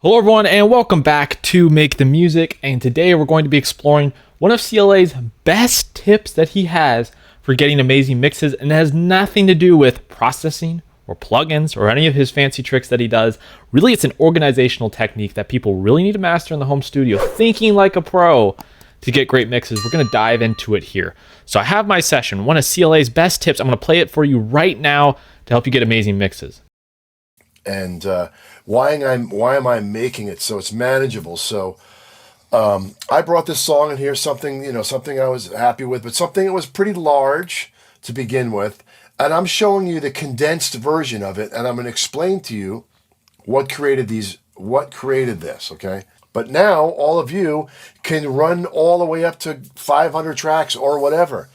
Hello everyone and welcome back to Make the Music, and today we're going to be exploring one of CLA's best tips that he has for getting amazing mixes, and it has nothing to do with processing or plugins or any of his fancy tricks that he does. Really, it's an organizational technique that people really need to master in the home studio, thinking like a pro to get great mixes. We're going to dive into it here. So I have my session, one of CLA's best tips. I'm going to play it for you right now to help you get amazing mixes. And why am I making it so it's manageable? So I brought this song in here, something I was happy with, but something that was pretty large to begin with. And I'm showing you the condensed version of it, and I'm going to explain to you what created this, okay? But now all of you can run all the way up to 500 tracks or whatever.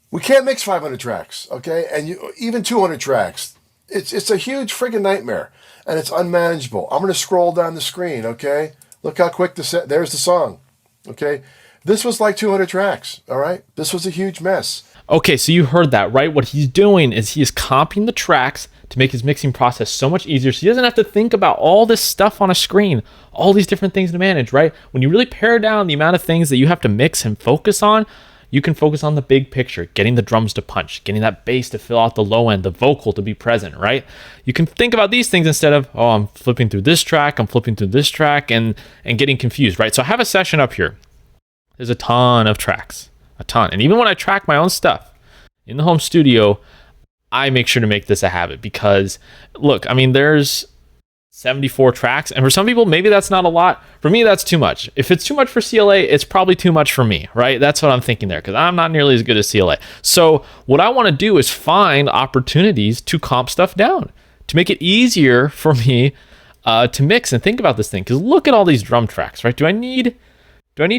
We can't mix 500 tracks, okay? And even 200 tracks. It's a huge friggin' nightmare, and it's unmanageable. I'm going to scroll down the screen, okay? Look how quick there's the song, okay? This was like 200 tracks, all right? This was a huge mess. Okay, so you heard that, right? What he's doing is he is comping the tracks to make his mixing process so much easier, so he doesn't have to think about all this stuff on a screen, all these different things to manage, right? When you really pare down the amount of things that you have to mix and focus on, you can focus on the big picture, getting the drums to punch, getting that bass to fill out the low end, the vocal to be present, right? You can think about these things instead of, oh, I'm flipping through this track, I'm flipping through this track, and getting confused, right? So I have a session up here. There's a ton of tracks, a ton. And even when I track my own stuff in the home studio, I make sure to make this a habit because, look, I mean, there's 74 tracks, and for some people maybe that's not a lot. For me, that's too much. If it's too much for CLA, it's probably too much for me, right? That's what I'm thinking there, because I'm not nearly as good as CLA. So what I want to do is find opportunities to comp stuff down, to make it easier for me to mix and think about this thing. Because look at all these drum tracks, right? Do I need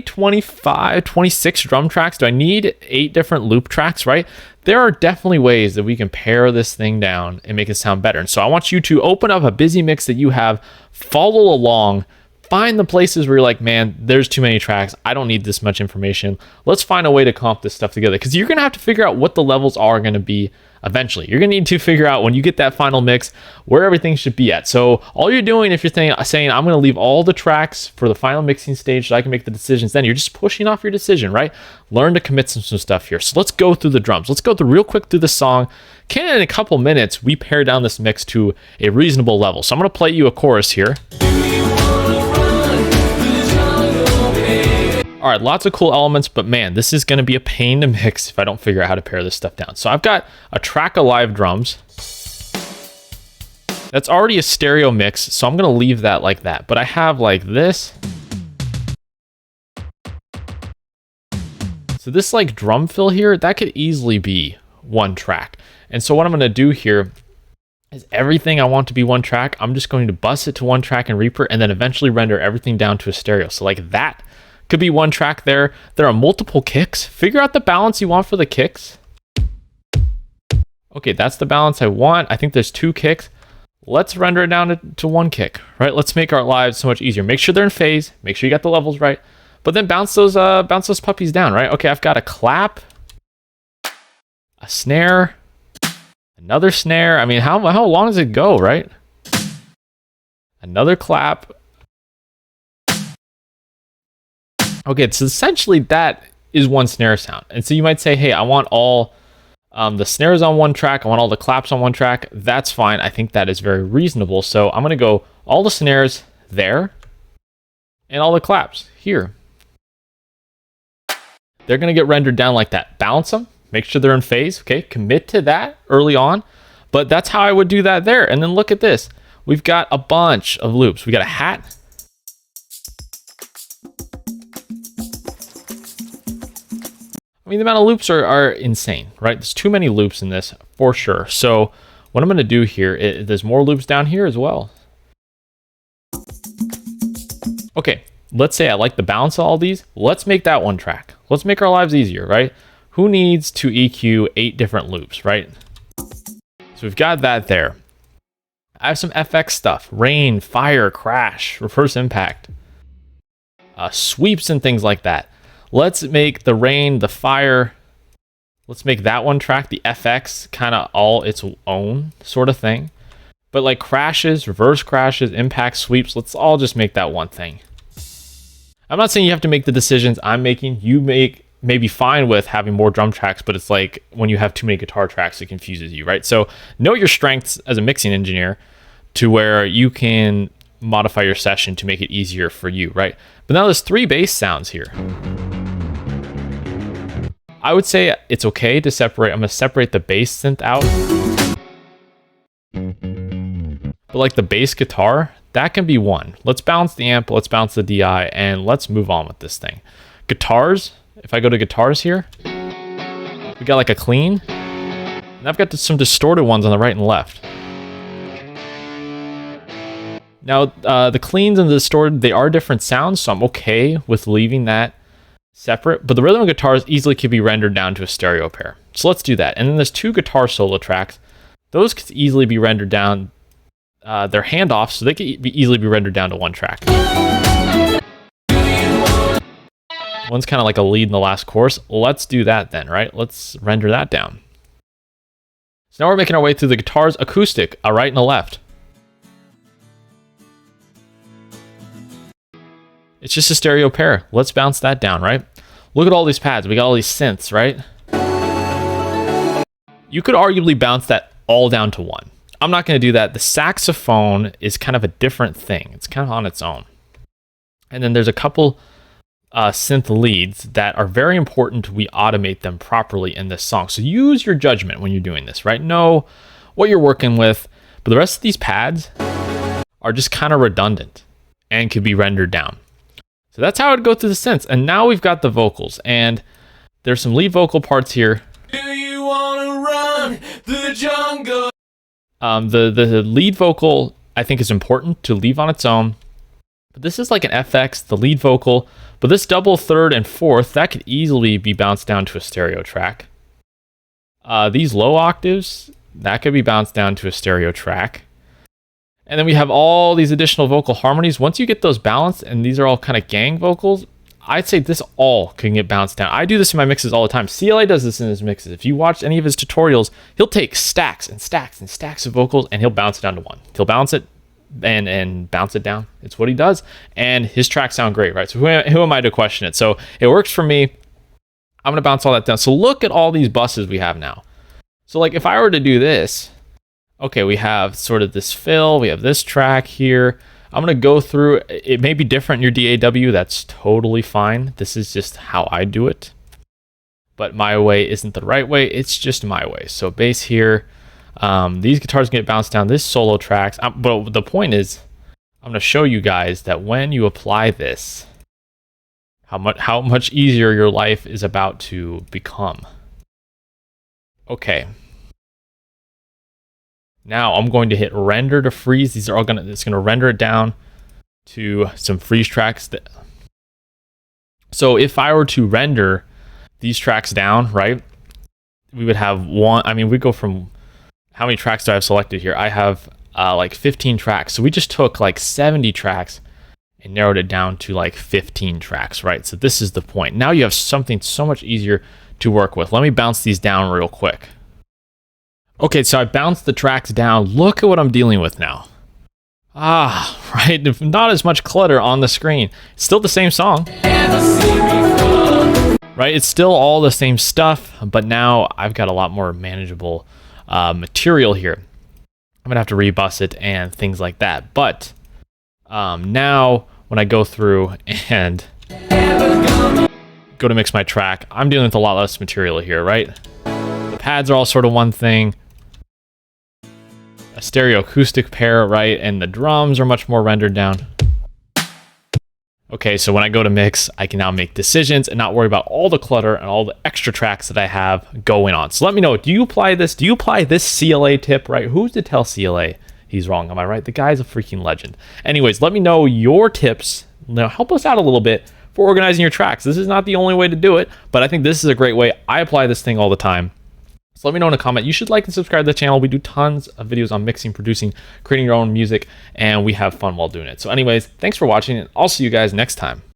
25, 26 drum tracks? Do I need 8 different loop tracks, right? There are definitely ways that we can pare this thing down and make it sound better. And so I want you to open up a busy mix that you have, follow along, find the places where you're like, man, there's too many tracks. I don't need this much information. Let's find a way to comp this stuff together, because you're going to have to figure out what the levels are going to be eventually. You're going to need to figure out when you get that final mix where everything should be at. So all you're doing, if you're saying I'm going to leave all the tracks for the final mixing stage so I can make the decisions, then you're just pushing off your decision, right? Learn to commit some stuff here. So let's go through the drums. Let's go through real quick through the song. In a couple minutes, we pare down this mix to a reasonable level. So I'm going to play you a chorus here. All right, lots of cool elements, but man, this is going to be a pain to mix if I don't figure out how to pare this stuff down. So I've got a track of live drums. That's already a stereo mix, so I'm going to leave that like that. But I have like this. So this like drum fill here, that could easily be one track. And so what I'm going to do here is everything I want to be one track, I'm just going to bus it to one track in Reaper and then eventually render everything down to a stereo. So like that could be one track there. There are multiple kicks. Figure out the balance you want for the kicks. Okay, that's the balance I want. I think there's 2 kicks. Let's render it down to 1 kick, right? Let's make our lives so much easier. Make sure they're in phase. Make sure you got the levels right. But then bounce those puppies down, right? Okay, I've got a clap, a snare, another snare. I mean, how long does it go, right? Another clap. Okay, so essentially that is one snare sound. And so you might say, hey, I want all the snares on one track. I want all the claps on one track. That's fine. I think that is very reasonable. So I'm going to go all the snares there and all the claps here. They're going to get rendered down like that. Balance them. Make sure they're in phase. Okay, commit to that early on. But that's how I would do that there. And then look at this. We've got a bunch of loops. We got a hat. I mean, the amount of loops are insane, right? There's too many loops in this for sure. So what I'm going to do here, there's more loops down here as well. Okay, let's say I like the balance of all these. Let's make that one track. Let's make our lives easier, right? Who needs to EQ 8 different loops, right? So we've got that there. I have some FX stuff, rain, fire, crash, reverse impact, sweeps and things like that. Let's make the rain, the fire, let's make that one track, the FX, kind of all its own sort of thing. But like crashes, reverse crashes, impact, sweeps, let's all just make that one thing. I'm not saying you have to make the decisions I'm making. You may be fine with having more drum tracks, but it's like when you have too many guitar tracks, it confuses you, right? So know your strengths as a mixing engineer to where you can modify your session to make it easier for you, right? But now there's 3 bass sounds here. I would say it's okay to separate. I'm going to separate the bass synth out. But like the bass guitar, that can be one. Let's balance the amp, let's balance the DI, and let's move on with this thing. Guitars, if I go to guitars here, we got like a clean, and I've got some distorted ones on the right and left. Now, the cleans and the distorted, they are different sounds, so I'm okay with leaving that separate, but the rhythm guitars easily could be rendered down to a stereo pair. So let's do that. And then there's 2 guitar solo tracks. Those could easily be rendered down. They're handoffs, so they could easily be rendered down to 1 track. One's kind of like a lead in the last chorus. Let's do that then, right? Let's render that down. So now we're making our way through the guitars acoustic, a right and a left. It's just a stereo pair. Let's bounce that down, right? Look at all these pads. We got all these synths, right? You could arguably bounce that all down to 1. I'm not going to do that. The saxophone is kind of a different thing. It's kind of on its own. And then there's a couple synth leads that are very important we automate them properly in this song. So use your judgment when you're doing this, right? Know what you're working with. But the rest of these pads are just kind of redundant and could be rendered down. So that's how I would go through the synths. And now we've got the vocals. And there's some lead vocal parts here. Do you want to run the jungle? The lead vocal, I think, is important to leave on its own. But this is like an FX, the lead vocal. But this double, third, and fourth, that could easily be bounced down to a stereo track. These low octaves, that could be bounced down to a stereo track. And then we have all these additional vocal harmonies. Once you get those balanced, and these are all kind of gang vocals, I'd say this all can get bounced down. I do this in my mixes all the time. CLA does this in his mixes. If you watch any of his tutorials, he'll take stacks and stacks and stacks of vocals, and he'll bounce it down to 1. He'll balance it and bounce it down. It's what he does. And his tracks sound great, right? So who am I to question it? So it works for me. I'm going to bounce all that down. So look at all these buses we have now. So like if I were to do this, okay, we have sort of this fill. We have this track here. I'm going to go through. It may be different in your DAW. That's totally fine. This is just how I do it. But my way isn't the right way. It's just my way. So bass here. These guitars get bounced down. This solo tracks. But the point is, I'm going to show you guys that when you apply this, how much easier your life is about to become. Okay. Now I'm going to hit render to freeze. These are all it's going to render it down to some freeze tracks. So if I were to render these tracks down, right, we would have one. I mean, we go from, how many tracks do I have selected here? I have like 15 tracks. So we just took like 70 tracks and narrowed it down to like 15 tracks, right? So this is the point. Now you have something so much easier to work with. Let me bounce these down real quick. Okay, so I bounced the tracks down. Look at what I'm dealing with now. Right? Not as much clutter on the screen. It's still the same song. Right? It's still all the same stuff, but now I've got a lot more manageable material here. I'm going to have to rebus it and things like that. But now when I go through and go to mix my track, I'm dealing with a lot less material here, right? The pads are all sort of one thing. A stereo acoustic pair, right? And the drums are much more rendered down. Okay, so when I go to mix, I can now make decisions and not worry about all the clutter and all the extra tracks that I have going on. So let me know, do you apply this? Do you apply this CLA tip, right? Who's to tell CLA he's wrong? Am I right? The guy's a freaking legend. Anyways, let me know your tips. Now help us out a little bit for organizing your tracks. This is not the only way to do it, but I think this is a great way. I apply this thing all the time. So let me know in a comment. You should like and subscribe to the channel. We do tons of videos on mixing, producing, creating your own music, and we have fun while doing it. So anyways, thanks for watching, and I'll see you guys next time.